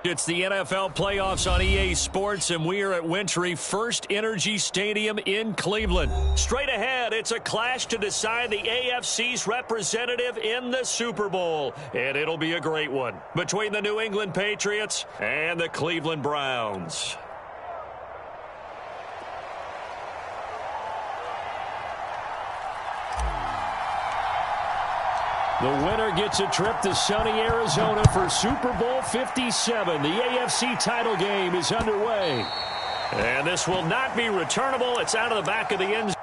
It's the NFL playoffs on EA Sports, and we are at Wintry First Energy Stadium in Cleveland. Straight ahead, it's a clash to decide the AFC's representative in the Super Bowl, and it'll be a great one between the New England Patriots and the Cleveland Browns. The winner gets a trip to sunny Arizona for Super Bowl 57. The AFC title game is underway. And this will not be returnable. It's out of the back of the end zone.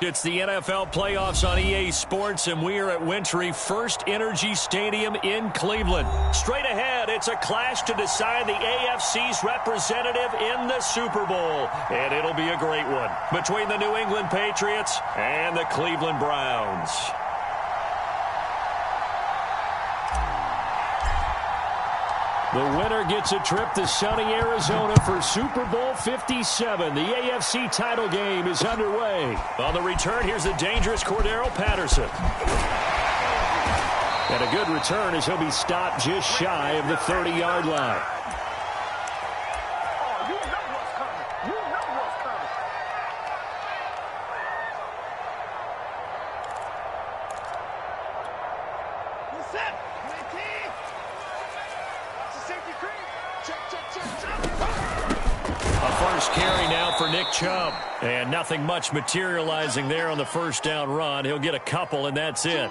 It's the NFL playoffs on EA Sports, and we are at Wintry First Energy Stadium in Cleveland. Straight ahead, it's a clash to decide the AFC's representative in the Super Bowl, and it'll be a great one between the New England Patriots and the Cleveland Browns. The winner gets a trip to sunny Arizona for Super Bowl 57. The AFC title game is underway. On the return, here's the dangerous Cordero Patterson. And a good return as he'll be stopped just shy of the 30-yard line. Chubb. And nothing much materializing there on the first down run. He'll get a couple, and that's it.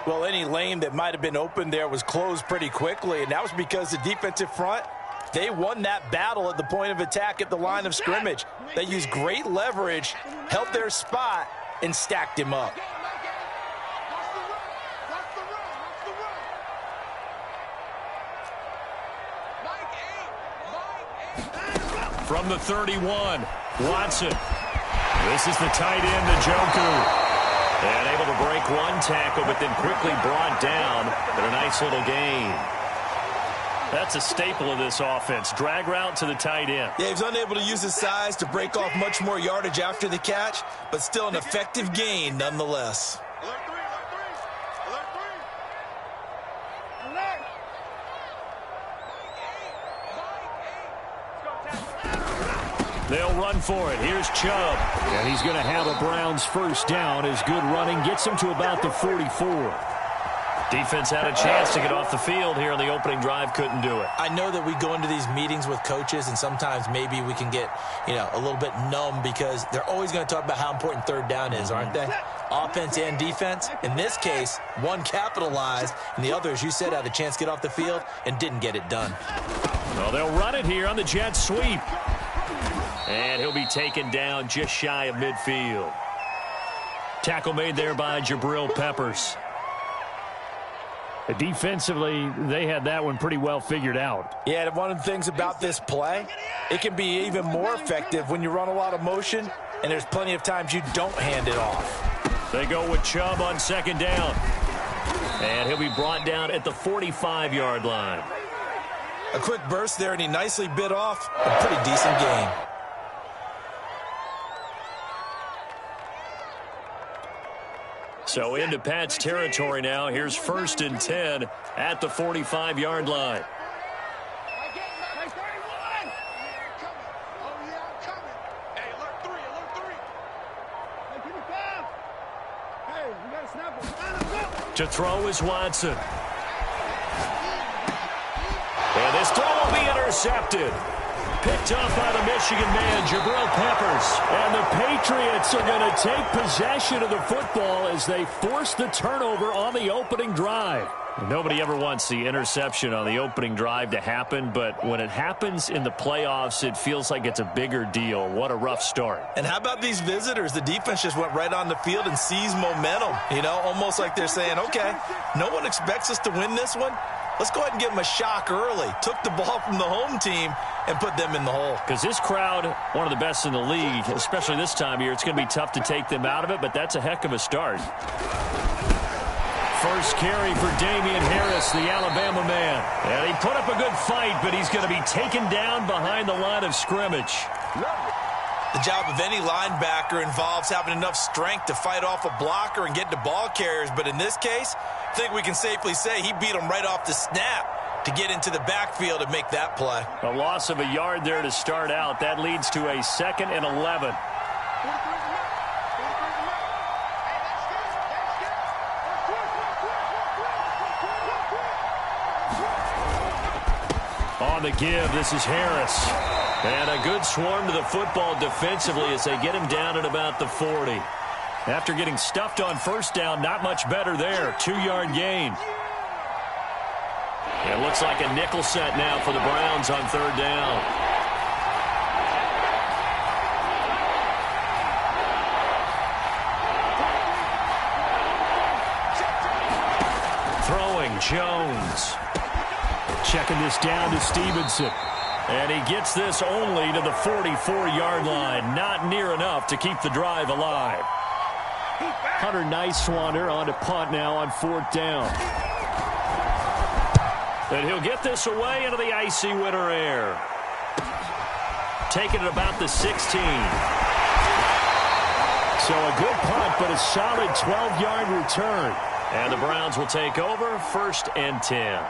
Well, any lane that might have been open there was closed pretty quickly, and that was because the defensive front, they won that battle at the point of attack at the line of scrimmage. They used great leverage, held their spot, and stacked him up. From the 31, Watson. This is the tight end, Njoku. And able to break one tackle, but then quickly brought down. But a nice little gain. That's a staple of this offense. Drag route to the tight end. Yeah, he's unable to use his size to break off much more yardage after the catch, but still an effective gain nonetheless. They'll run for it. Here's Chubb. And he's going to have a Browns first down as good running gets him to about the 44. Defense had a chance to get off the field here on the opening drive. Couldn't do it. I know that we go into these meetings with coaches, and sometimes maybe we can get, a little bit numb because they're always going to talk about how important third down is, aren't they? Offense and defense. In this case, one capitalized, and the other, as you said, had a chance to get off the field and didn't get it done. Well, they'll run it here on the jet sweep. And he'll be taken down just shy of midfield. Tackle made there by Jabril Peppers. Defensively, they had that one pretty well figured out. Yeah, and one of the things about this play, it can be even more effective when you run a lot of motion, and there's plenty of times you don't hand it off. They go with Chubb on second down. And he'll be brought down at the 45-yard line. A quick burst there, and he nicely bit off a pretty decent gain. So into Pat's territory now. Here's 1st and 10 at the 45-yard line. To throw is Watson. And this throw will be intercepted. Picked off by the Michigan man, Jabril Peppers. And the Patriots are going to take possession of the football as they force the turnover on the opening drive. Nobody ever wants the interception on the opening drive to happen, but when it happens in the playoffs, it feels like it's a bigger deal. What a rough start. And how about these visitors? The defense just went right on the field and seized momentum. Almost like they're saying, okay, no one expects us to win this one. Let's go ahead and give them a shock early. Took the ball from the home team and put them in the hole. Because this crowd, one of the best in the league, especially this time of year, it's going to be tough to take them out of it, but that's a heck of a start. First carry for Damian Harris, the Alabama man. And he put up a good fight, but he's going to be taken down behind the line of scrimmage. The job of any linebacker involves having enough strength to fight off a blocker and get to ball carriers, but in this case, I think we can safely say he beat him right off the snap to get into the backfield and make that play. A loss of a yard there to start out. That leads to a 2nd and 11. On the give, this is Harris. And a good swarm to the football defensively as they get him down at about the 40. After getting stuffed on first down, not much better there. 2-yard gain. It looks like a nickel set now for the Browns on 3rd down. Throwing, Jones. Checking this down to Stevenson. And he gets this only to the 44-yard line. Not near enough to keep the drive alive. Hunter Nicewander on to punt now on 4th down. And he'll get this away into the icy winter air. Taking it about the 16. So a good punt, but a solid 12-yard return. And the Browns will take over 1st and 10.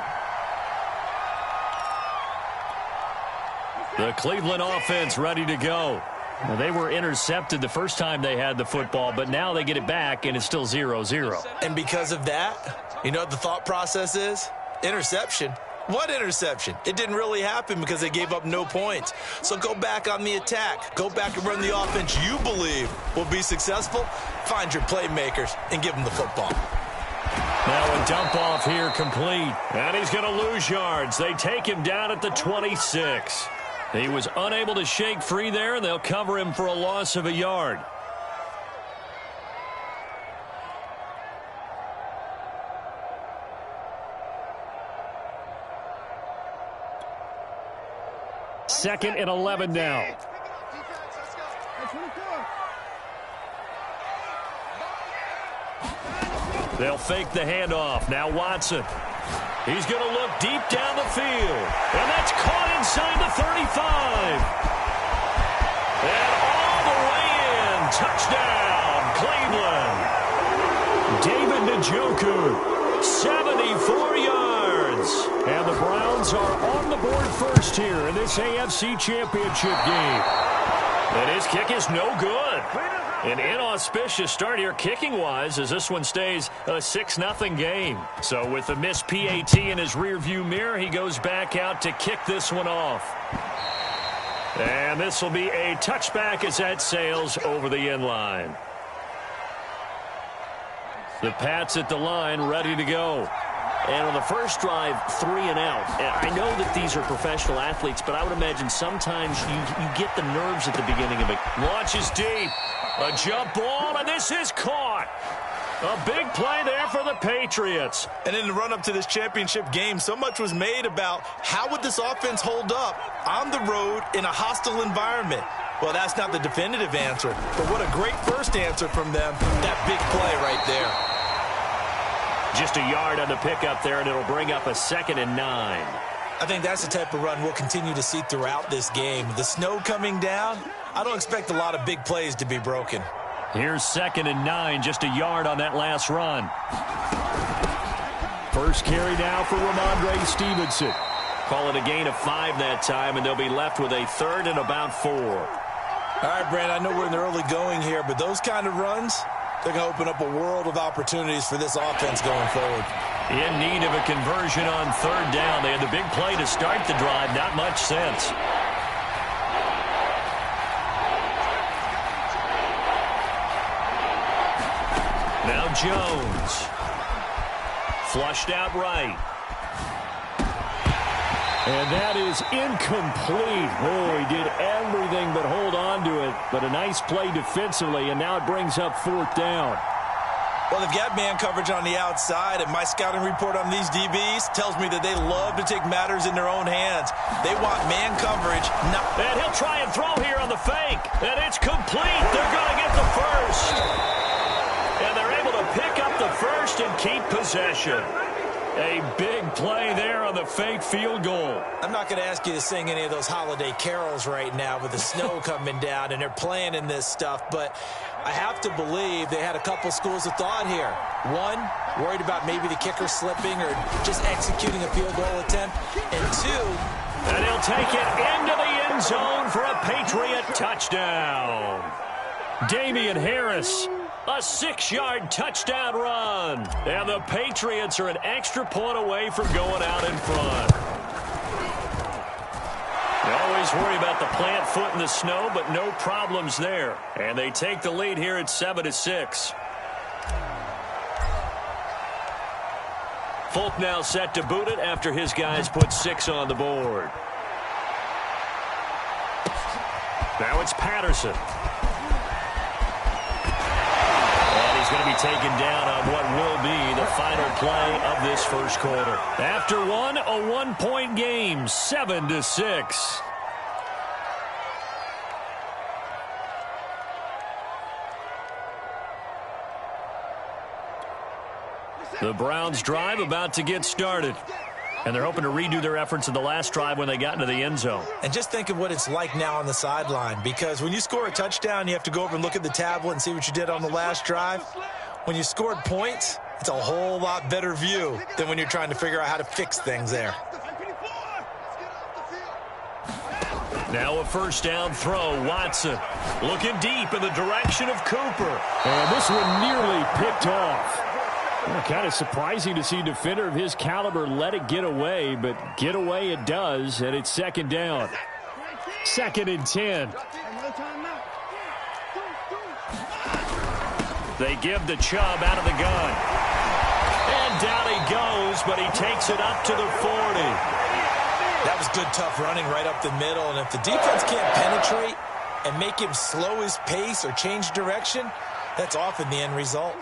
The Cleveland offense ready to go. Now, they were intercepted the first time they had the football, but now they get it back, and it's still 0-0. And because of that, you know what the thought process is? Interception. What interception? It didn't really happen because they gave up no points. So go back on the attack. Go back and run the offense you believe will be successful. Find your playmakers and give them the football. Now a dump off here complete. And he's going to lose yards. They take him down at the 26. He was unable to shake free there, and they'll cover him for a loss of a yard. Second and 11 now. They'll fake the handoff. Now Watson. He's going to look deep down the field. And that's caught inside the 35. And all the way in. Touchdown, Cleveland. David Njoku, 74 yards. And the Browns are on the board first here in this AFC Championship game. And his kick is no good. An inauspicious start here kicking-wise as this one stays a 6-0 game. So with the missed PAT in his rearview mirror, he goes back out to kick this one off. And this will be a touchback as that sails over the end line. The Pats at the line, ready to go. And on the first drive, 3 and out. I know that these are professional athletes, but I would imagine sometimes you get the nerves at the beginning of it. Launches deep. A jump ball, and this is caught. A big play there for the Patriots. And in the run-up to this championship game, so much was made about how would this offense hold up on the road in a hostile environment. Well, that's not the definitive answer, but what a great first answer from them. That big play right there. Just a yard on the pickup there, and it'll bring up a 2nd and 9. I think that's the type of run we'll continue to see throughout this game. The snow coming down, I don't expect a lot of big plays to be broken. Here's 2nd and 9, just a yard on that last run. First carry now for Ramondre Stevenson. Call it a gain of 5 that time, and they'll be left with a 3rd and about 4. All right, Brand, I know we're in the early going here, but those kind of runs, they're going to open up a world of opportunities for this offense going forward. In need of a conversion on 3rd down. They had the big play to start the drive. Not much sense. Now Jones. Flushed out right. And that is incomplete. Oh, he did everything but hold on to it. But a nice play defensively, and now it brings up 4th down. Well, they've got man coverage on the outside, and my scouting report on these DBs tells me that they love to take matters in their own hands. They want man coverage. And he'll try and throw here on the fake. And it's complete. They're going to get the first. And they're able to pick up the first and keep possession. A big play there on the fake field goal. I'm not going to ask you to sing any of those holiday carols right now with the snow coming down and they're playing in this stuff, but I have to believe they had a couple schools of thought here. One, worried about maybe the kicker slipping or just executing a field goal attempt. And two, and he'll take it into the end zone for a Patriot touchdown. Damian Harris. A 6-yard touchdown run. And the Patriots are an extra point away from going out in front. They always worry about the plant foot in the snow, but no problems there. And they take the lead here at 7-6. Folk now set to boot it after his guys put 6 on the board. Now it's Patterson. He's going to be taken down on what will be the final play of this first quarter. After one, a 1-point game, 7-6. The Browns drive about to get started. And they're hoping to redo their efforts in the last drive when they got into the end zone. And just think of what it's like now on the sideline, because when you score a touchdown, you have to go over and look at the tablet and see what you did on the last drive. When you scored points, it's a whole lot better view than when you're trying to figure out how to fix things there. Now a first down throw. Watson looking deep in the direction of Cooper. And this one nearly picked off. Well, kind of surprising to see a defender of his caliber let it get away, but get away it does, and it's 2nd down. 2nd and 10. They give the Chubb out of the gun. And down he goes, but he takes it up to the 40. That was good, tough running right up the middle, and if the defense can't penetrate and make him slow his pace or change direction, that's often the end result.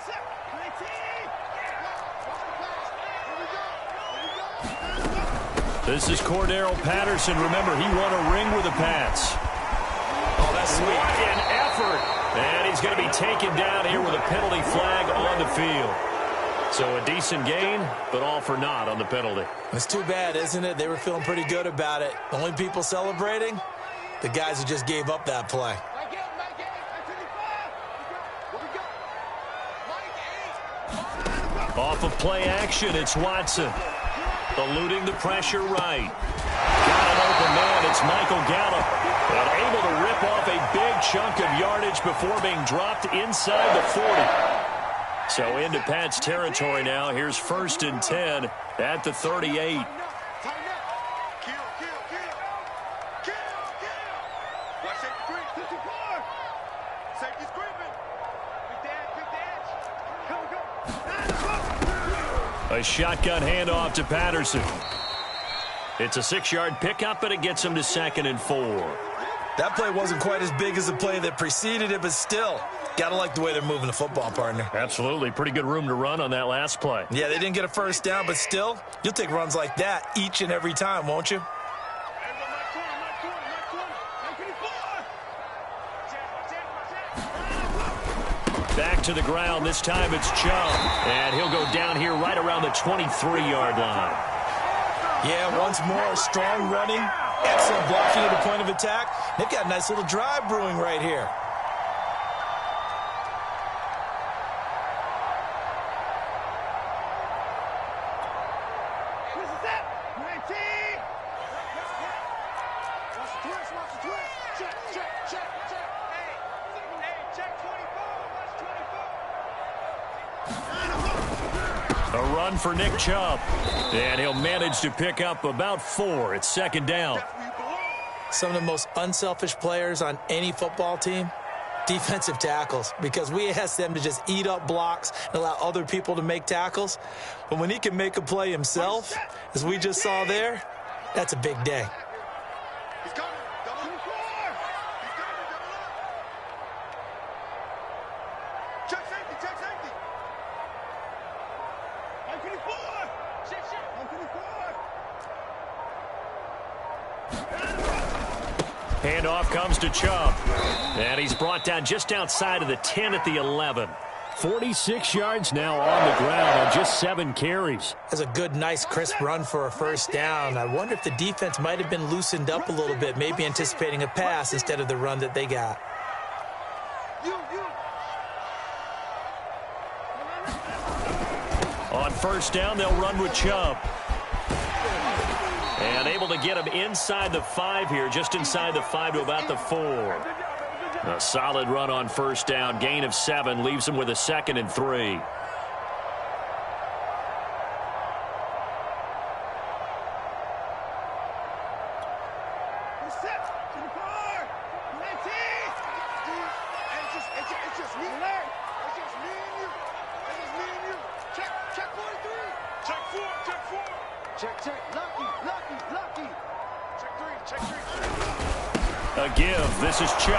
This is Cordero Patterson. Remember, he won a ring with the Pats. Oh, that's sweet. What an effort. And he's going to be taken down here with a penalty flag on the field. So a decent gain, but all for naught on the penalty. It's too bad, isn't it? They were feeling pretty good about it. The only people celebrating, the guys who just gave up that play. Off of play action, it's Watson. Eluding the pressure right. Got an open man, it's Michael Gallup. And able to rip off a big chunk of yardage before being dropped inside the 40. So into Pat's territory now. Here's 1st and 10 at the 38. A shotgun handoff to Patterson. It's a 6-yard pickup, and it gets him to 2nd and 4. That play wasn't quite as big as the play that preceded it, but still, gotta like the way they're moving the football, partner. Absolutely. Pretty good room to run on that last play. Yeah, they didn't get a first down, but still, you'll take runs like that each and every time, won't you? Back to the ground. This time it's Chubb. And he'll go down here right around the 23-yard line. Yeah, once more, strong running, excellent blocking at the point of attack. They've got a nice little drive brewing right here. A run for Nick Chubb. And he'll manage to pick up about 4. It's 2nd down. Some of the most unselfish players on any football team, defensive tackles, because we ask them to just eat up blocks and allow other people to make tackles. But when he can make a play himself, as we just saw there, that's a big day. Handoff comes to Chubb. And he's brought down just outside of the 10 at the 11. 46 yards now on the ground on just 7 carries. That's a good, nice, crisp run for a first down. I wonder if the defense might have been loosened up a little bit, maybe anticipating a pass instead of the run that they got. On 1st down, they'll run with Chubb. And able to get him inside the 5 here, just inside the 5 to about the 4. A solid run on 1st down. Gain of 7 leaves him with a 2nd and 3. A give. This is Chubb.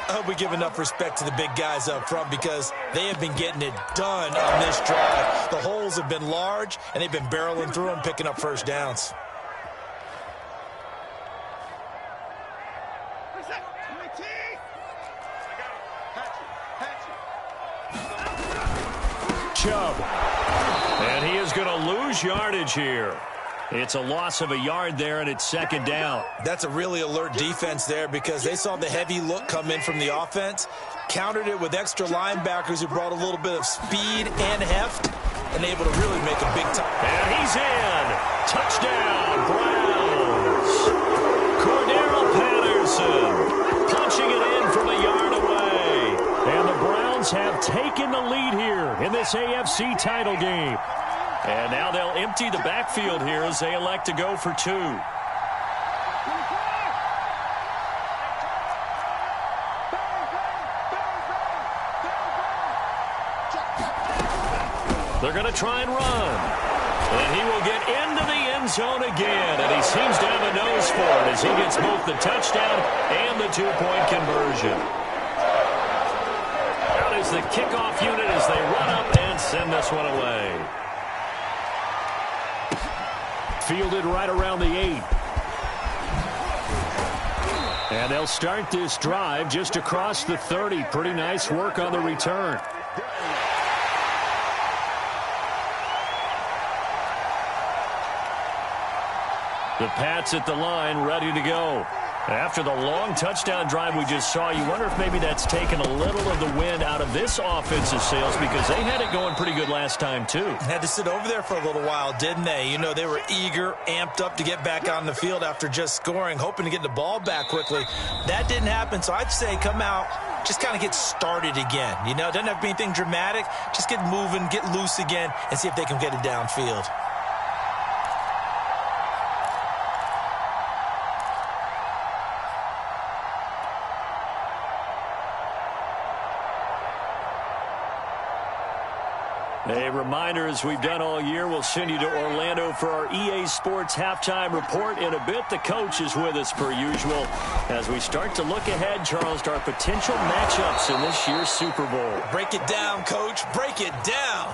I hope we give enough respect to the big guys up front because they have been getting it done on this drive. The holes have been large, and they've been barreling through them, picking up first downs. Chubb. And he is going to lose yardage here. It's a loss of a yard there, and it's 2nd down. That's a really alert defense there because they saw the heavy look come in from the offense, countered it with extra linebackers who brought a little bit of speed and heft, and able to really make a big time. And he's in. Touchdown, Browns. Cordero Patterson punching it in from a yard away. And the Browns have taken the lead here in this AFC title game. And now they'll empty the backfield here as they elect to go for 2. They're going to try and run. And he will get into the end zone again. And he seems to have a nose for it as he gets both the touchdown and the 2-point conversion. Out is the kickoff unit as they run up and send this one away. Fielded right around the 8. And they'll start this drive just across the 30. Pretty nice work on the return. The Pats at the line, ready to go. After the long touchdown drive we just saw, you wonder if maybe that's taken a little of the wind out of this offense's sails, because they had it going pretty good last time, too. Had to sit over there for a little while, didn't they? You know, they were eager, amped up to get back on the field after just scoring, hoping to get the ball back quickly. That didn't happen, so I'd say come out, just kind of get started again. You know, it doesn't have to be anything dramatic. Just get moving, get loose again, and see if they can get it downfield. A reminder, as we've done all year, we'll send you to Orlando for our EA Sports Halftime Report in a bit. The coach is with us per usual as we start to look ahead, Charles, to our potential matchups in this year's Super Bowl. Break it down, Coach. Break it down.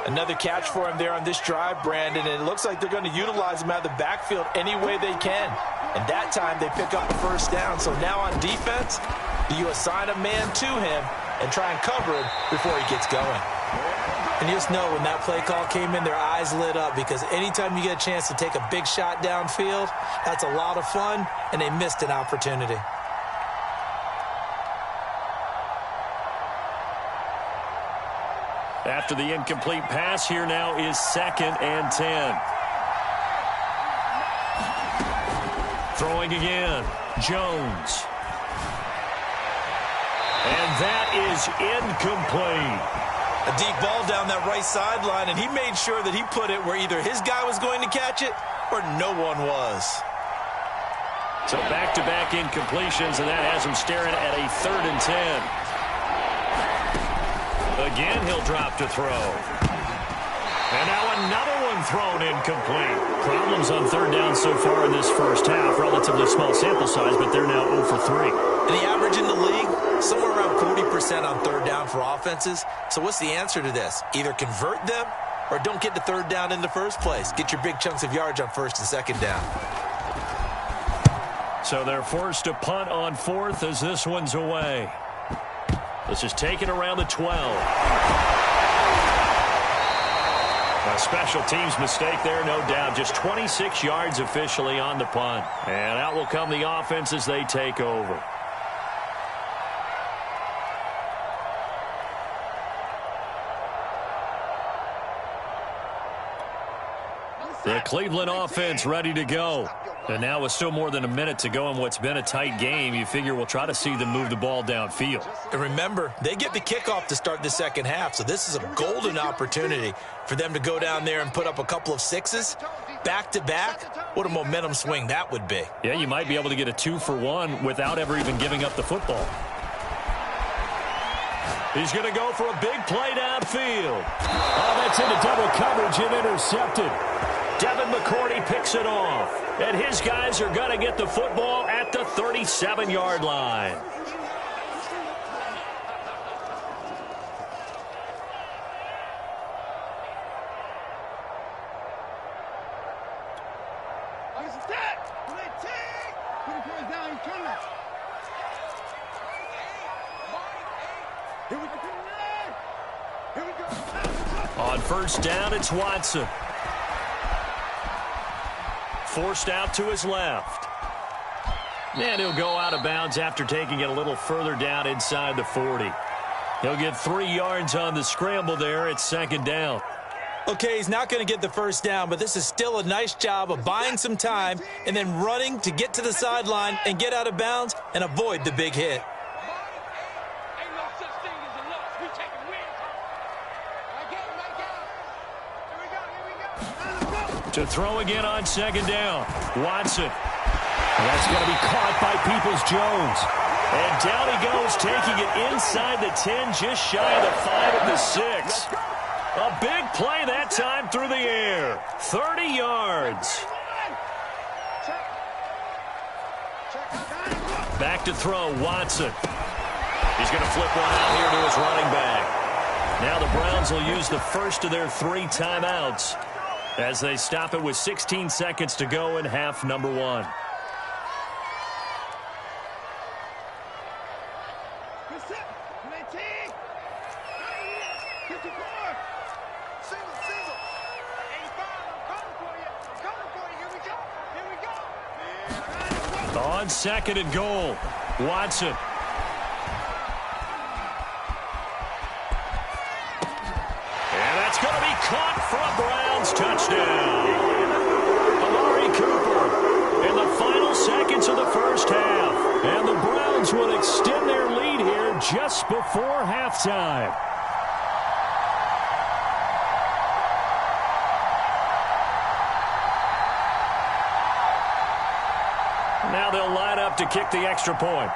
Another catch for him there on this drive, Brandon, and it looks like they're going to utilize him out of the backfield any way they can. And that time they pick up the first down. So now on defense, you assign a man to him and try and cover him before he gets going. And you just know when that play call came in, their eyes lit up, because anytime you get a chance to take a big shot downfield, that's a lot of fun, and they missed an opportunity. After the incomplete pass, here now is 2nd and 10. Throwing again, Jones. And that is incomplete. A deep ball down that right sideline, and he made sure that he put it where either his guy was going to catch it or no one was. So back-to-back incompletions, and that has him staring at a 3rd and 10. Again, he'll drop to throw. And now another one thrown incomplete. Problems on 3rd down so far in this first half. Relatively small sample size, but they're now 0 for 3. And the average in the league, somewhere around 40% on 3rd down for offenses. So what's the answer to this? Either convert them or don't get the 3rd down in the first place. Get your big chunks of yards on 1st and 2nd down. So they're forced to punt on 4th as this one's away. This is taken around the 12. A special teams mistake there, no doubt. Just 26 yards officially on the punt. And out will come the offense as they take over. The Cleveland offense ready to go. And now with still more than a minute to go in what's been a tight game, you figure we'll try to see them move the ball downfield. And remember, they get the kickoff to start the second half, so this is a golden opportunity for them to go down there and put up a couple of sixes back-to-back. What a momentum swing that would be. Yeah, you might be able to get a 2-for-1 without ever even giving up the football. He's going to go for a big play downfield. Oh, that's into double coverage and intercepted. Devin McCourty picks it off. And his guys are going to get the football at the 37-yard line. On 1st down, it's Watson. Forced out to his left. And he'll go out of bounds after taking it a little further down inside the 40. He'll get 3 yards on the scramble there at 2nd down. Okay, he's not going to get the 1st down, but this is still a nice job of buying some time and then running to get to the sideline and get out of bounds and avoid the big hit. To throw again on 2nd down. Watson. That's going to be caught by Peoples-Jones. And down he goes, taking it inside the 10, just shy of the 5 at the 6. A big play that time through the air. 30 yards. Back to throw, Watson. He's going to flip one out here to his running back. Now the Browns will use the first of their 3 timeouts as they stop it with 16 seconds to go in half number 1. On second and goal, Watson. And that's going to be caught for a Browns touchdown. Amari Cooper in the final seconds of the first half. And the Browns will extend their lead here just before halftime. Now they'll line up to kick the extra point.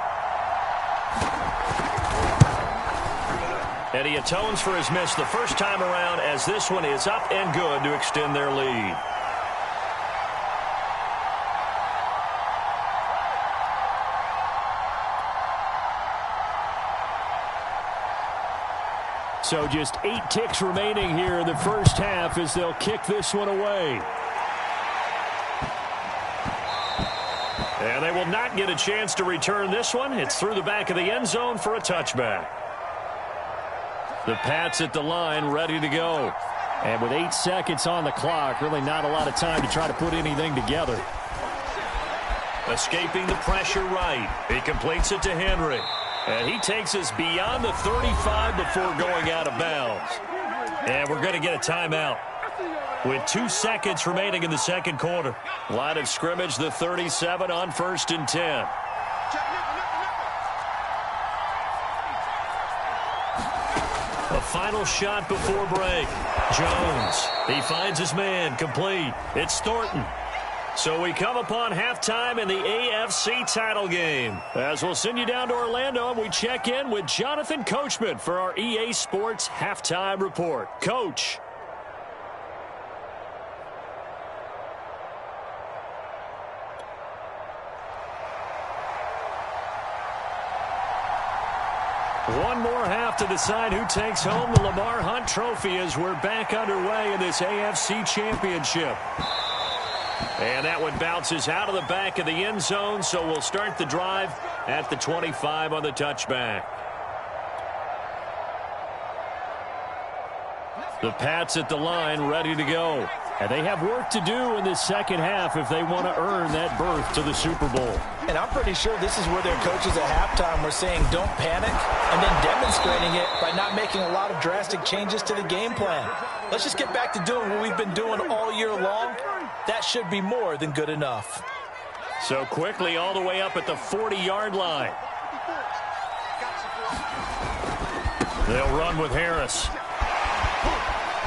And he atones for his miss the first time around, as this one is up and good to extend their lead. So just 8 ticks remaining here in the first half as they'll kick this one away. And they will not get a chance to return this one. It's through the back of the end zone for a touchback. The Pats at the line, ready to go. And with 8 seconds on the clock, really not a lot of time to try to put anything together. Escaping the pressure right. He completes it to Henry. And he takes us beyond the 35 before going out of bounds. And we're going to get a timeout with 2 seconds remaining in the second quarter. Line of scrimmage, the 37 on 1st and 10. A final shot before break. Jones, he finds his man, complete. It's Thornton. So we come upon halftime in the AFC title game. As we'll send you down to Orlando, and we check in with Jonathan Coachman for our EA Sports Halftime Report. Coach. One more half to decide who takes home the Lamar Hunt Trophy as we're back underway in this AFC Championship. And that one bounces out of the back of the end zone, so we'll start the drive at the 25 on the touchback. The Pats at the line, ready to go. And they have work to do in this second half if they want to earn that berth to the Super Bowl. And I'm pretty sure this is where their coaches at halftime were saying don't panic, and then demonstrating it by not making a lot of drastic changes to the game plan. Let's just get back to doing what we've been doing all year long. That should be more than good enough. So quickly all the way up at the 40-yard line. They'll run with Harris.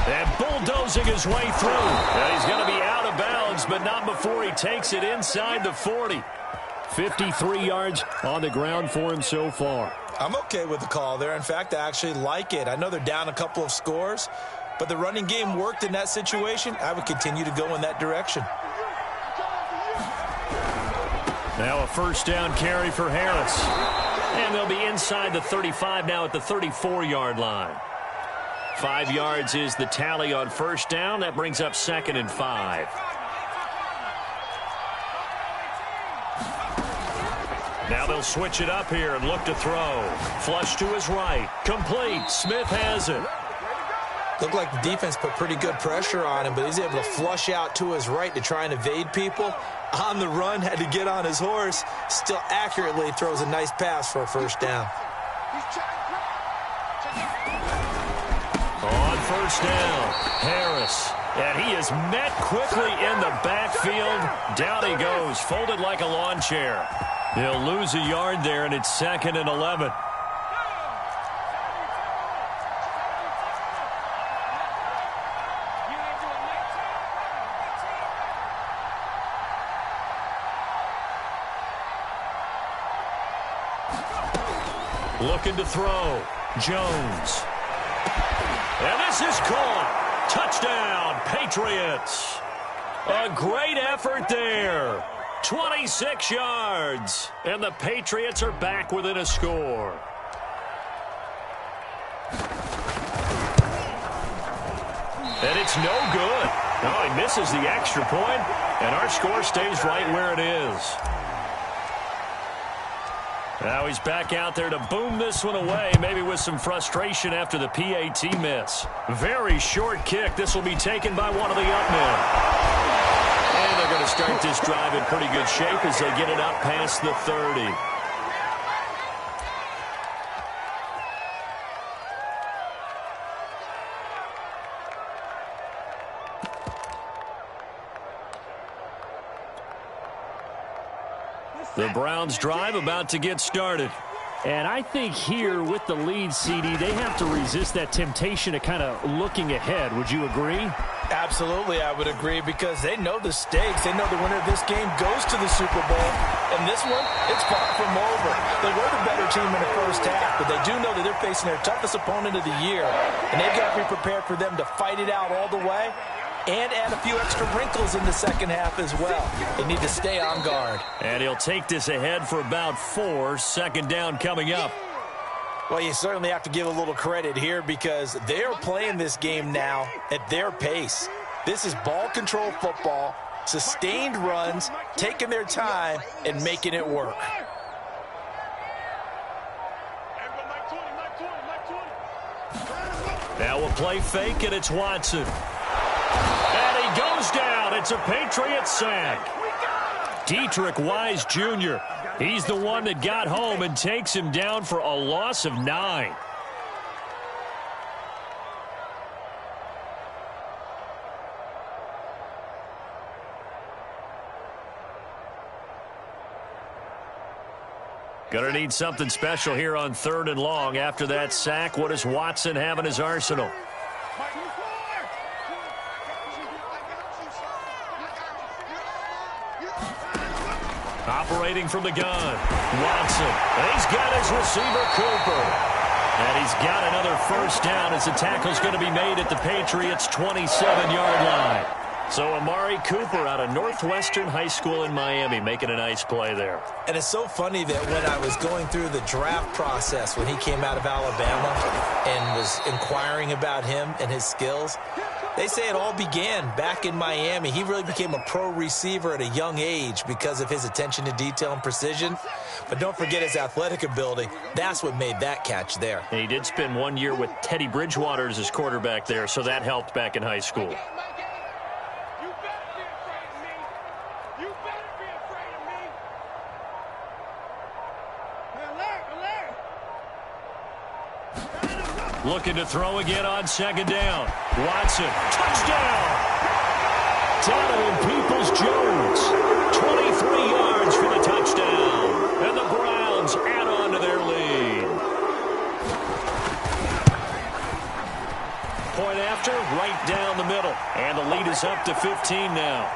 And bulldozing his way through. And he's going to be out of bounds, but not before he takes it inside the 40. 53 yards on the ground for him so far. I'm okay with the call there. In fact, I actually like it. I know they're down a couple of scores, but the running game worked in that situation. I would continue to go in that direction. Now a first down carry for Harris. And they'll be inside the 35 now at the 34-yard line. 5 yards is the tally on first down. That brings up 2nd and 5. Now they'll switch it up here and look to throw. Flush to his right. Complete. Smith has it. Looked like the defense put pretty good pressure on him, but he's able to flush out to his right to try and evade people. On the run, had to get on his horse. Still accurately throws a nice pass for a first down. On first down, Harris. And he is met quickly in the backfield. Down he goes, folded like a lawn chair. He'll lose a yard there, and it's 2nd and 11. Looking to throw. Jones. And this is caught. Touchdown, Patriots. A great effort there. 26 yards. And the Patriots are back within a score. And it's no good. Oh, he misses the extra point, and our score stays right where it is. Now he's back out there to boom this one away, maybe with some frustration after the PAT miss. Very short kick. This will be taken by one of the up men. And the they're going to start this drive in pretty good shape as they get it up past the 30. The Browns drive about to get started. And I think here with the lead, CD, they have to resist that temptation of kind of looking ahead. Would you agree? Absolutely, I would agree, because they know the stakes. They know the winner of this game goes to the Super Bowl. And this one, it's far from over. They were the better team in the first half, but they do know that they're facing their toughest opponent of the year. And they've got to be prepared for them to fight it out all the way and add a few extra wrinkles in the second half as well. They need to stay on guard. And he'll take this ahead for about 4. Second down coming up. Well, you certainly have to give a little credit here, because they are playing this game now at their pace. This is ball control football, sustained runs, taking their time, and making it work. Now we'll play fake, and it's Watson. And he goes down. It's a Patriots sack. Dietrich Wise Jr., he's the one that got home and takes him down for a loss of 9. Gonna need something special here on 3rd and long. After that sack, what does Watson have in his arsenal? Operating from the gun, Watson. And he's got his receiver, Cooper. And he's got another first down as the tackle's going to be made at the Patriots' 27-yard line. So Amari Cooper out of Northwestern High School in Miami making a nice play there. And it's so funny that when I was going through the draft process when he came out of Alabama and was inquiring about him and his skills, they say it all began back in Miami. He really became a pro receiver at a young age because of his attention to detail and precision. But don't forget his athletic ability. That's what made that catch there. And he did spend 1 year with Teddy Bridgewater as his quarterback there, so that helped back in high school. Looking to throw again on 2nd down. Watson, touchdown! Donovan Peoples-Jones, 23 yards for the touchdown. And the Browns add on to their lead. Point after, right down the middle. And the lead is up to 15 now.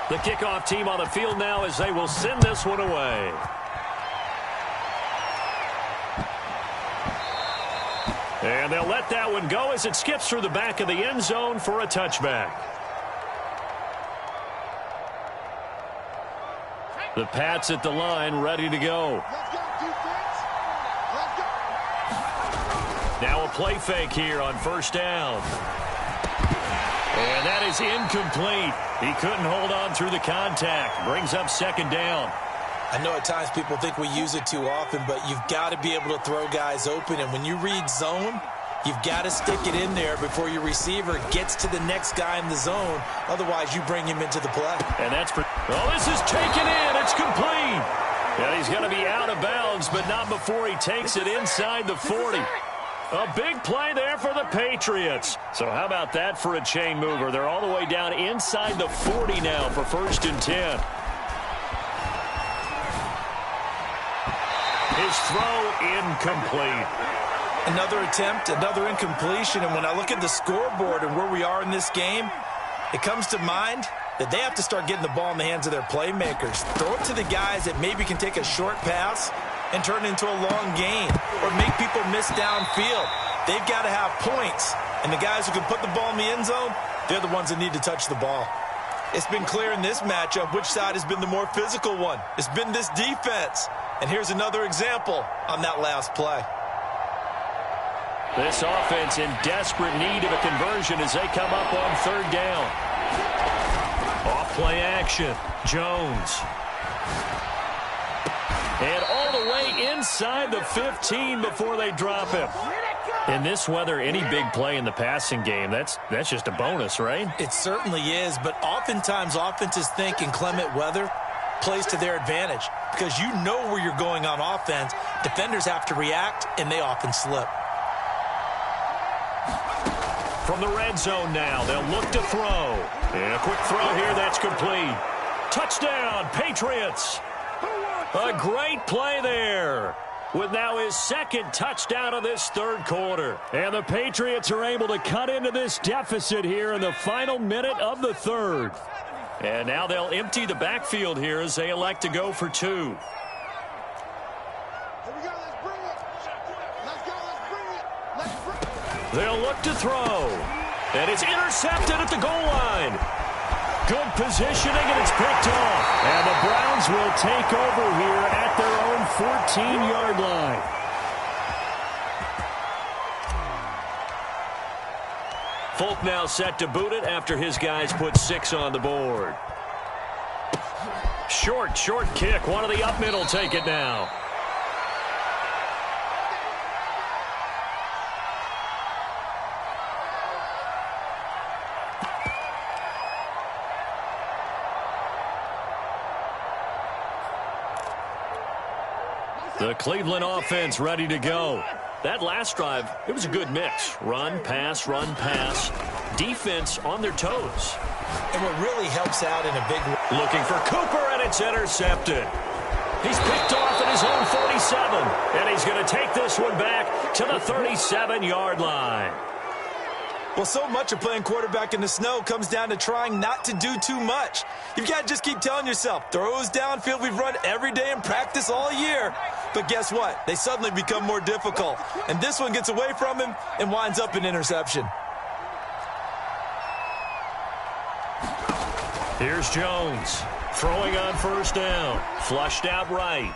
The kickoff team on the field now as they will send this one away. And they'll let that one go as it skips through the back of the end zone for a touchback. The Pats at the line, ready to go. Now a play fake here on 1st down. And that is incomplete. He couldn't hold on through the contact. Brings up 2nd down. I know at times people think we use it too often, but you've got to be able to throw guys open. And when you read zone, you've got to stick it in there before your receiver gets to the next guy in the zone. Otherwise, you bring him into the play. And that's for... Oh, this is taken in. It's complete. And he's going to be out of bounds, but not before he takes it inside the 40. A big play there for the Patriots. So how about that for a chain mover? They're all the way down inside the 40 now for 1st and 10. His throw incomplete. Another attempt, another incompletion. And when I look at the scoreboard and where we are in this game, it comes to mind that they have to start getting the ball in the hands of their playmakers. Throw it to the guys that maybe can take a short pass and turn it into a long gain or make people miss downfield. They've got to have points. And the guys who can put the ball in the end zone, they're the ones that need to touch the ball. It's been clear in this matchup which side has been the more physical one. It's been this defense. And here's another example on that last play. This offense in desperate need of a conversion as they come up on 3rd down. Off play action. Jones. And all the way inside the 15 before they drop him. In this weather, any big play in the passing game, that's just a bonus, right? It certainly is, but oftentimes offenses think in clement weather plays to their advantage because you know where you're going on offense. Defenders have to react, and they often slip. From the red zone now, they'll look to throw. And a quick throw here, that's complete. Touchdown, Patriots. A great play there, with now his second touchdown of this third quarter. And the Patriots are able to cut into this deficit here in the final minute of the third. And now they'll empty the backfield here as they elect to go for two. They'll look to throw. And it's intercepted at the goal line. Good positioning, and it's picked off. And the Browns will take over here at their own 14-yard line. Folk now set to boot it after his guys put 6 on the board. Short kick. One of the up middle take it now. The Cleveland offense ready to go. That last drive, it was a good mix. Run, pass, defense on their toes. And what really helps out in a big way. Looking for Cooper, and it's intercepted. He's picked off at his own 47, and he's going to take this one back to the 37-yard line. Well, so much of playing quarterback in the snow comes down to trying not to do too much. You've got to just keep telling yourself, throws downfield we've run every day in practice all year. But guess what? They suddenly become more difficult. And this one gets away from him and winds up an interception. Here's Jones throwing on first down. Flushed out right.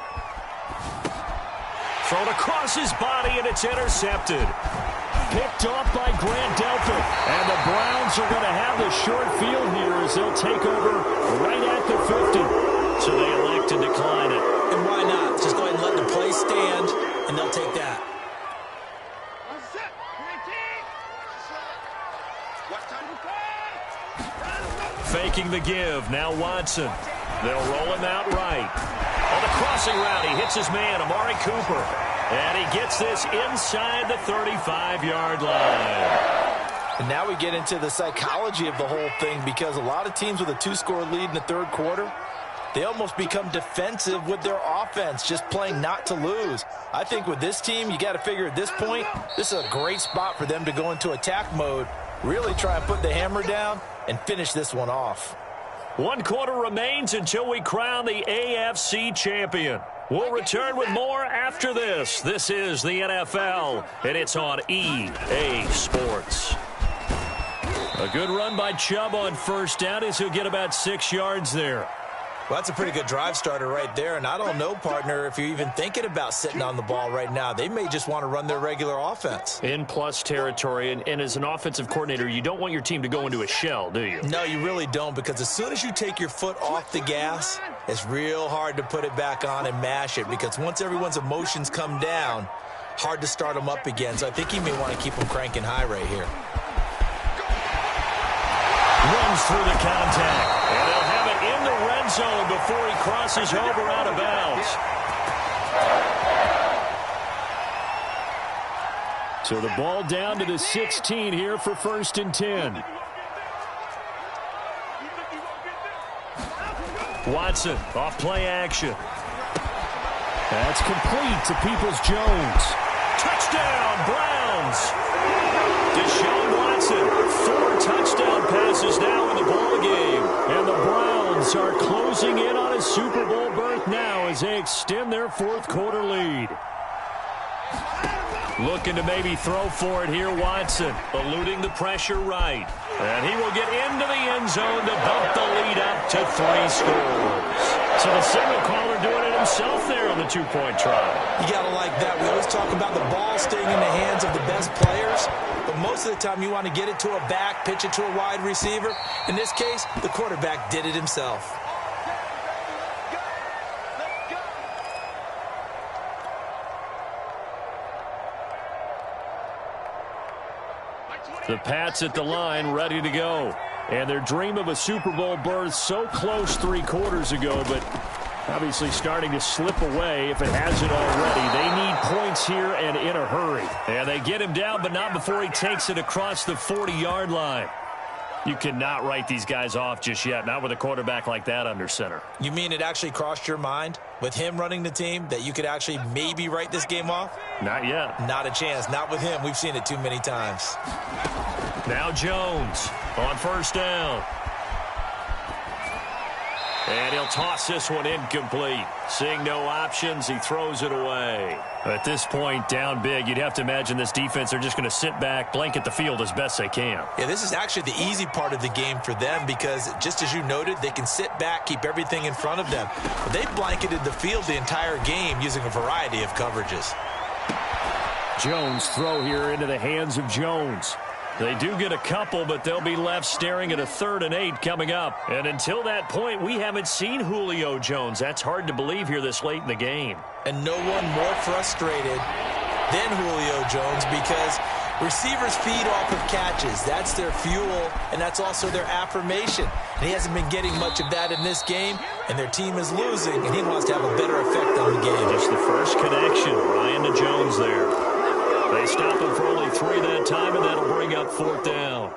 Thrown across his body, and it's intercepted. Picked off by Grant Delpit. And the Browns are going to have the short field here as they'll take over right at the 50. So they elect to decline it. And why not? Just go ahead and let the play stand, and they'll take that. Faking the give. Now Watson. They'll roll him out right. On the crossing route, he hits his man, Amari Cooper. And he gets this inside the 35-yard line. And now we get into the psychology of the whole thing, because a lot of teams with a 2-score lead in the third quarter, they almost become defensive with their offense, just playing not to lose. I think with this team, you got to figure at this point, this is a great spot for them to go into attack mode, really try and put the hammer down and finish this one off. 1 quarter remains until we crown the AFC champion. We'll return with more after this. This is the NFL, and it's on EA Sports. A good run by Chubb on first down as he'll get about 6 yards there. Well, that's a pretty good drive starter right there, and I don't know, partner, if you're even thinking about sitting on the ball right now. They may just want to run their regular offense. In plus territory, and as an offensive coordinator, you don't want your team to go into a shell, do you? No, you really don't, because as soon as you take your foot off the gas, it's real hard to put it back on and mash it, because once everyone's emotions come down, hard to start them up again. So I think you may want to keep them cranking high right here. Runs through the contact, and they'll have it in the red zone before he crosses over out of bounds. So the ball down to the 16 here for 1st and 10. Watson off play action. That's complete to Peoples-Jones. Touchdown, Browns. Deshaun Watson, 4 touchdown passes now in the ball game. And the Browns are closing in on a Super Bowl berth now as they extend their 4th quarter lead. Looking to maybe throw for it here, Watson, eluding the pressure right. And he will get into the end zone to bump the lead up to 3 scores. So the signal caller doing it himself there on the 2-point try. You got to like that. We always talk about the ball staying in the hands of the best players, but most of the time you want to get it to a back, pitch it to a wide receiver. In this case, the quarterback did it himself. The Pats at the line, ready to go. And their dream of a Super Bowl berth so close 3 quarters ago, but obviously starting to slip away if it hasn't already. They need points here and in a hurry. And they get him down, but not before he takes it across the 40-yard line. You cannot write these guys off just yet, not with a quarterback like that under center. You mean it actually crossed your mind with him running the team that you could actually maybe write this game off? Not yet. Not a chance. Not with him. We've seen it too many times. Now Jones on first down. And he'll toss this one incomplete. Seeing no options, he throws it away. At this point, down big, you'd have to imagine this defense are just going to sit back, blanket the field as best they can. Yeah, this is actually the easy part of the game for them because, just as you noted, they can sit back, keep everything in front of them. But they've blanketed the field the entire game using a variety of coverages. Jones throw here into the hands of Jones. They do get a couple, but they'll be left staring at a 3rd and 8 coming up. And until that point, we haven't seen Julio Jones. That's hard to believe here this late in the game. And no one more frustrated than Julio Jones because receivers feed off of catches. That's their fuel, and that's also their affirmation. And he hasn't been getting much of that in this game, and their team is losing, and he wants to have a better effect on the game. Just the first connection, Ryan to Jones there. They stop him for only 3 that time, and that'll bring up 4th down.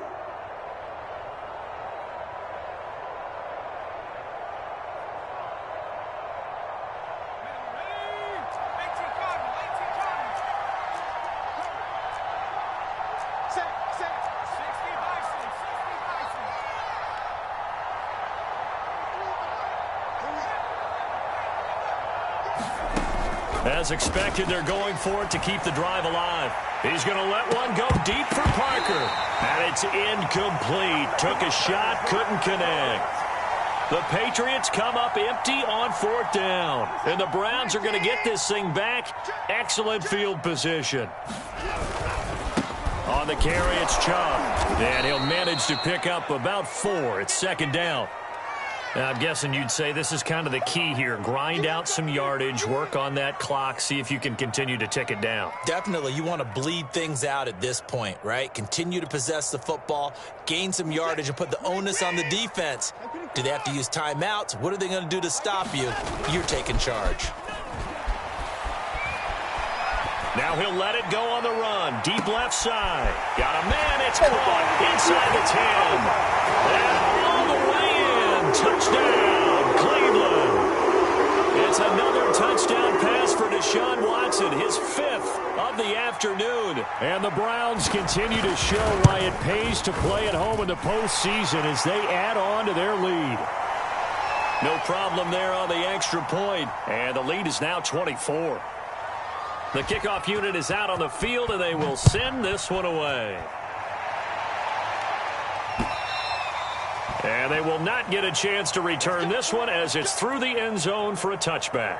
As expected, they're going for it to keep the drive alive. He's going to let one go deep for Parker. And it's incomplete. Took a shot, couldn't connect. The Patriots come up empty on 4th down. And the Browns are going to get this thing back. Excellent field position. On the carry, it's Chubb. And he'll manage to pick up about 4. It's 2nd down. Now, I'm guessing you'd say this is kind of the key here. Grind out some yardage, work on that clock, see if you can continue to tick it down. Definitely. You want to bleed things out at this point, right? Continue to possess the football, gain some yardage, and put the onus on the defense. Do they have to use timeouts? What are they going to do to stop you? You're taking charge. Now he'll let it go on the run. Deep left side. Got a man. It's caught inside the 10. And all the way in. Touchdown, Cleveland. It's another touchdown pass for Deshaun Watson, his 5th of the afternoon. And the Browns continue to show why it pays to play at home in the postseason as they add on to their lead. No problem there on the extra point. And the lead is now 24. The kickoff unit is out on the field, and they will send this one away. And they will not get a chance to return this one as it's through the end zone for a touchback.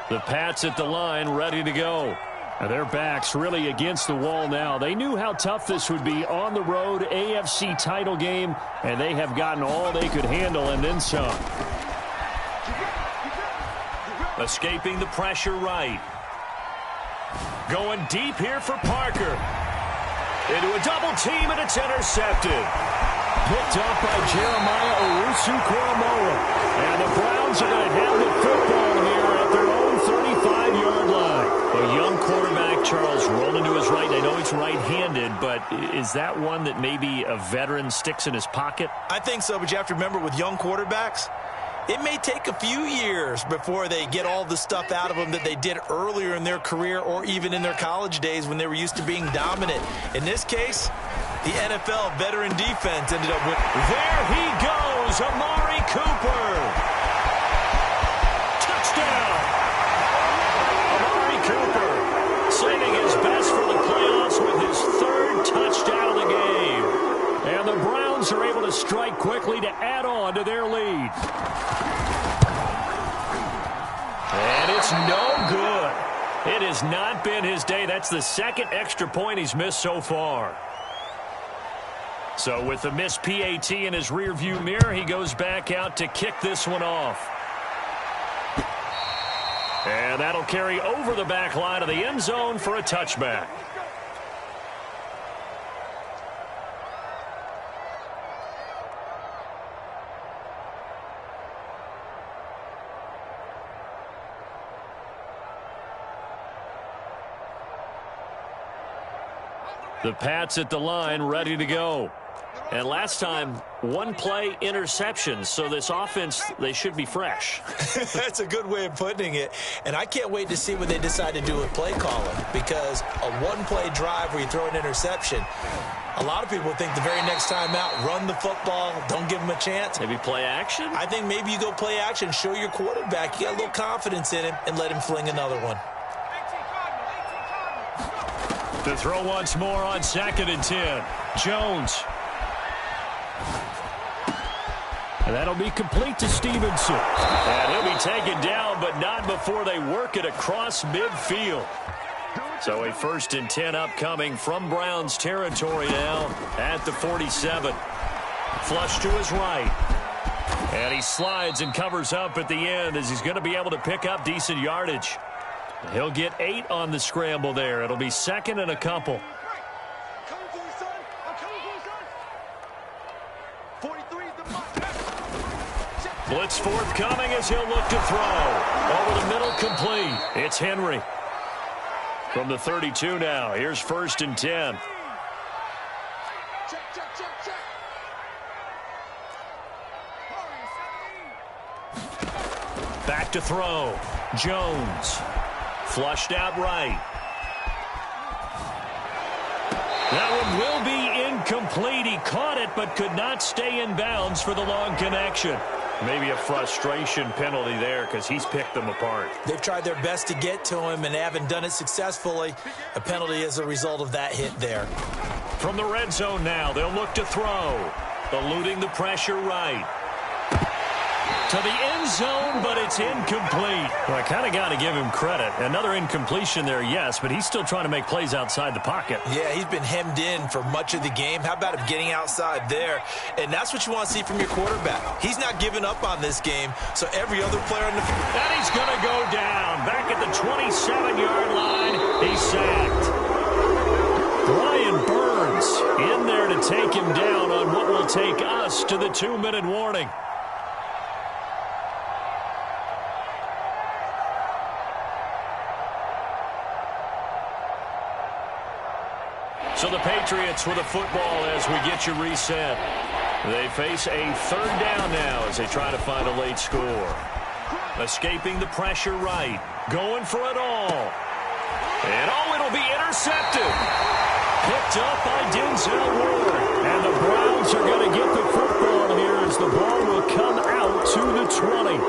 The Pats at the line ready to go. And their backs really against the wall now. They knew how tough this would be on the road, AFC title game, and they have gotten all they could handle and then some. Escaping the pressure right. Going deep here for Parker. Into a double team, and it's intercepted. Picked up by Jeremiah Owusu-Koramoah. And the Browns are going to have the football here at their own 35-yard line. A young quarterback, Charles, rolling to his right. I know he's right-handed, but is that one that maybe a veteran sticks in his pocket? I think so, but you have to remember with young quarterbacks, it may take a few years before they get all the stuff out of them that they did earlier in their career or even in their college days when they were used to being dominant. In this case, the NFL veteran defense ended up with... There he goes, Amari Cooper. Touchdown. Amari Cooper saving his best for the playoffs with his 3rd touchdown of the game. And the Browns are able to strike quickly to add on to their lead. And it's no good. It has not been his day. That's the 2nd extra point he's missed so far. So with the missed PAT in his rearview mirror, he goes back out to kick this one off. And that'll carry over the back line of the end zone for a touchback. The Pats at the line, ready to go. And last time, one play interception, so this offense, they should be fresh. That's a good way of putting it. And I can't wait to see what they decide to do with play calling, because a one-play drive where you throw an interception, a lot of people think the very next time out, run the football, don't give them a chance. Maybe play action? I think maybe you go play action, show your quarterback you got a little confidence in him, and let him fling another one. To throw once more on 2nd and 10. Jones. And that'll be complete to Stevenson. And he'll be taken down, but not before they work it across midfield. So a 1st and 10 upcoming from Browns territory now at the 47. Flush to his right. And he slides and covers up at the end as he's going to be able to pick up decent yardage. He'll get 8 on the scramble there. It'll be 2nd and a couple. Blitz forthcoming as he'll look to throw. Over the middle, complete. It's Henry. From the 32 now, here's 1st and 10. Back to throw. Jones. Flushed out right. That one will be incomplete. He caught it but could not stay in bounds for the long connection. Maybe a frustration penalty there because he's picked them apart. They've tried their best to get to him and haven't done it successfully. A penalty as a result of that hit there. From the red zone now, they'll look to throw. Eluding the pressure right. To the end zone, but it's incomplete. Well, I kind of got to give him credit. Another incompletion there, yes, but he's still trying to make plays outside the pocket. Yeah, he's been hemmed in for much of the game. How about him getting outside there? And that's what you want to see from your quarterback. He's not giving up on this game, so every other player on the field. And he's going to go down. Back at the 27-yard line, he's sacked. Brian Burns in there to take him down on what will take us to the 2-minute warning. So the Patriots with a football as we get you reset. They face a 3rd down now as they try to find a late score. Escaping the pressure right. Going for it all. And it'll be intercepted. Picked up by Denzel Ward. And the Browns are going to get the football here as the ball will come out to the 20.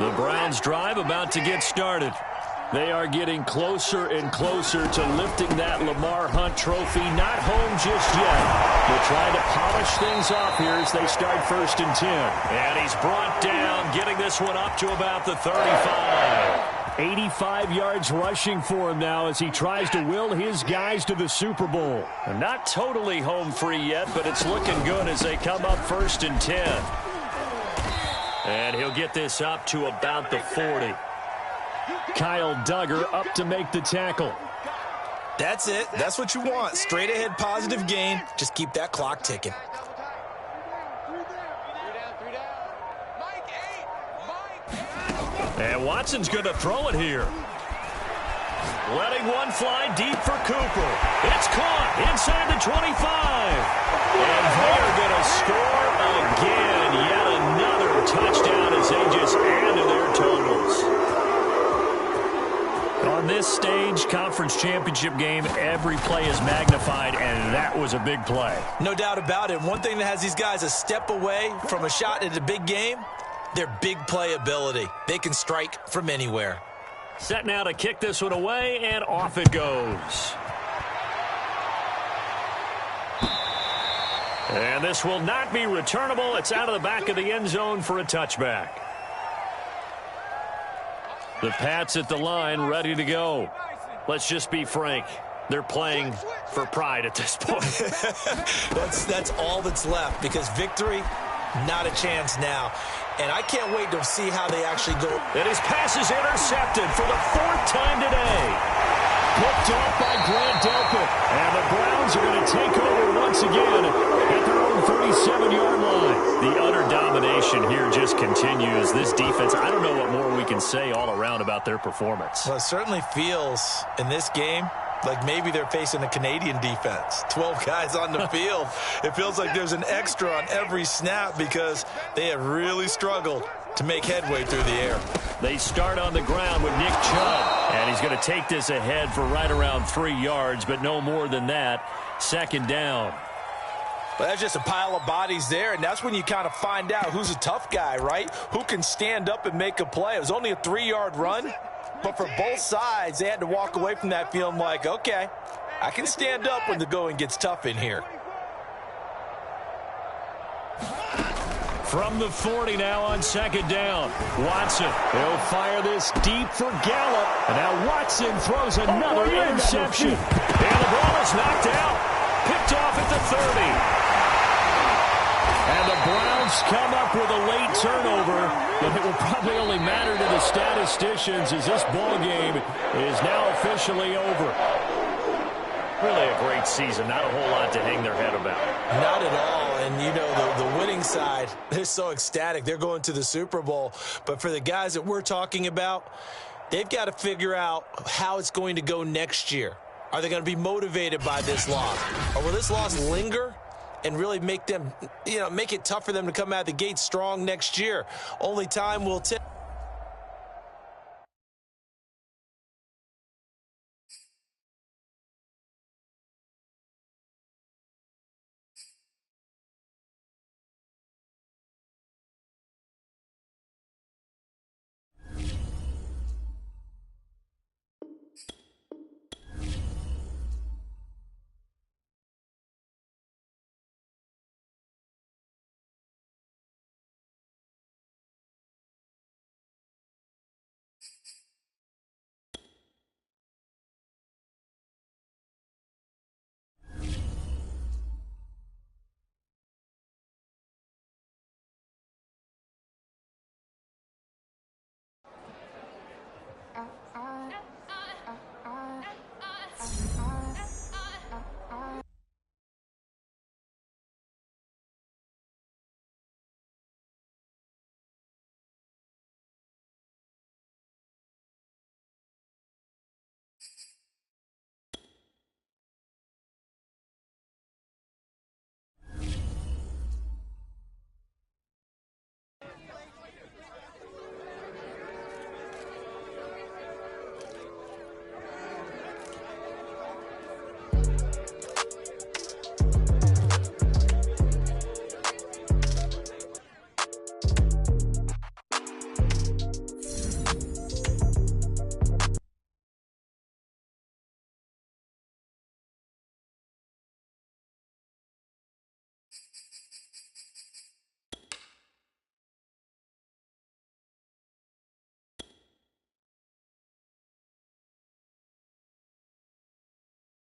The Browns drive about to get started. They are getting closer and closer to lifting that Lamar Hunt trophy. Not home just yet. They're trying to polish things off here as they start 1st and 10. And he's brought down, getting this one up to about the 35. 85 yards rushing for him now as he tries to will his guys to the Super Bowl. And not totally home free yet, but it's looking good as they come up 1st and 10. And he'll get this up to about the 40. Kyle Duggar up to make the tackle. That's it. That's what you want. Straight ahead positive gain. Just keep that clock ticking. And Watson's going to throw it here. Letting one fly deep for Cooper. It's caught inside the 25. And they are going to score again. Yet another touchdown as they just add to their totals. On this stage, conference championship game, every play is magnified, and that was a big play. No doubt about it. One thing that has these guys a step away from a shot at a big game, their big play ability. They can strike from anywhere. Set now to kick this one away, and off it goes. And this will not be returnable. It's out of the back of the end zone for a touchback. The Pats at the line, ready to go. Let's just be frank. They're playing for pride at this point. That's all that's left, because victory, not a chance now. And I can't wait to see how they actually go. And his pass is intercepted for the 4th time today. Picked off by Grant Delpit. And the Browns are going to take over once again at their own 37-yard line. The utter domination here just continues. This defense, I don't know what more we can say all around about their performance. Well, it certainly feels in this game Like maybe they're facing a Canadian defense. 12 guys on the field. It feels like there's an extra on every snap because they have really struggled to make headway through the air. They start on the ground with Nick Chubb. And he's going to take this ahead for right around 3 yards, but no more than that. Second down. But that's just a pile of bodies there, and that's when you kind of find out who's a tough guy, right? Who can stand up and make a play. It was only a 3-yard run, but for both sides, they had to walk away from that feeling like, okay, I can stand up when the going gets tough in here. From the 40 now on second down. Watson. He'll fire this deep for Gallup. And now Watson throws another interception. And the ball is knocked out. Picked off at the 30. And the Browns come up with a late turnover, but it will probably only matter to the statisticians as this ball game is now officially over. Really a great season. Not a whole lot to hang their head about. Not at all. And, you know, the winning side, they're so ecstatic. They're going to the Super Bowl. But for the guys that we're talking about, they've got to figure out how it's going to go next year. Are they going to be motivated by this loss? Or will this loss linger and really make them, make it tough for them to come out of the gate strong next year? Only time will tell.